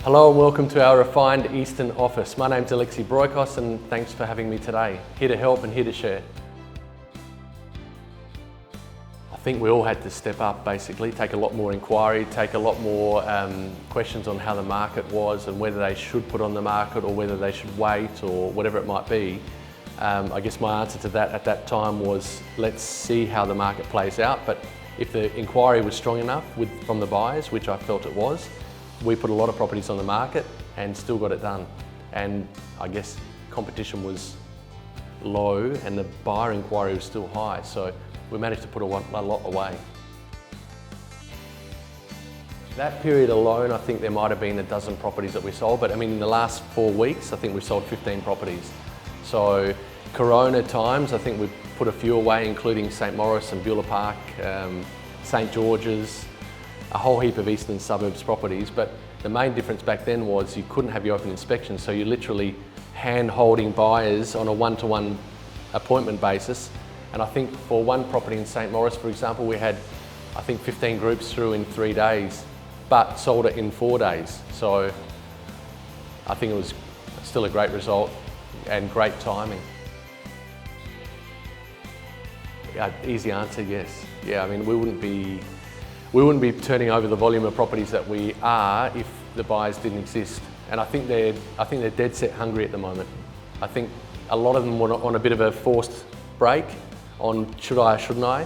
Hello and welcome to our refined Eastern office. My name's Alexi Broikos and thanks for having me today. Here to help and here to share. I think we all had to step up basically, take a lot more inquiry, take a lot more questions on how the market was and whether they should put on the market or whether they should wait or whatever it might be. I guess my answer to that at that time was, let's see how the market plays out. But if the inquiry was strong enough from the buyers, which I felt it was, we put a lot of properties on the market and still got it done. And I guess competition was low and the buyer inquiry was still high. So we managed to put a lot away. That period alone, I think there might have been a dozen properties that we sold, but I mean in the last 4 weeks, I think we sold 15 properties. So Corona times, I think we put a few away, including St Maurice and Beulah Park, St George's, a whole heap of eastern suburbs properties. But the main difference back then was you couldn't have your open inspection, so you're literally hand-holding buyers on a one-to-one appointment basis. And I think for one property in St Maurice, for example, we had, I think 15 groups through in 3 days, but sold it in 4 days. So I think it was still a great result and great timing. Easy answer, yes. Yeah, I mean, we wouldn't be turning over the volume of properties that we are if the buyers didn't exist. And I think they're dead set hungry at the moment. I think a lot of them were on a bit of a forced break on should I or shouldn't I?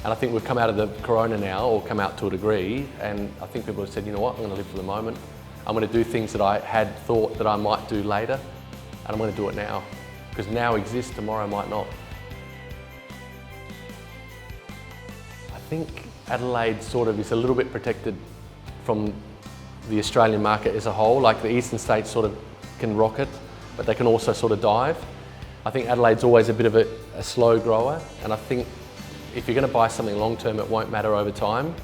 And I think we've come out of the Corona now, or come out to a degree, and I think people have said, you know what, I'm going to live for the moment. I'm going to do things that I had thought that I might do later, and I'm going to do it now. Because now exists, tomorrow might not. I think Adelaide sort of is a little bit protected from the Australian market as a whole. Like the eastern states sort of can rocket, but they can also sort of dive. I think Adelaide's always a bit of a slow grower, and I think if you're going to buy something long term, it won't matter over time.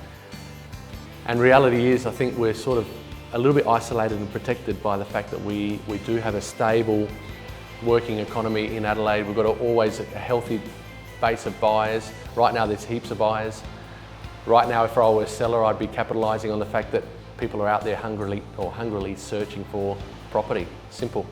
And reality is, I think we're sort of a little bit isolated and protected by the fact that we do have a stable working economy in Adelaide. We've got always a healthy base of buyers. Right now there's heaps of buyers. Right now if I were a seller, I'd be capitalising on the fact that people are out there hungrily searching for property. Simple.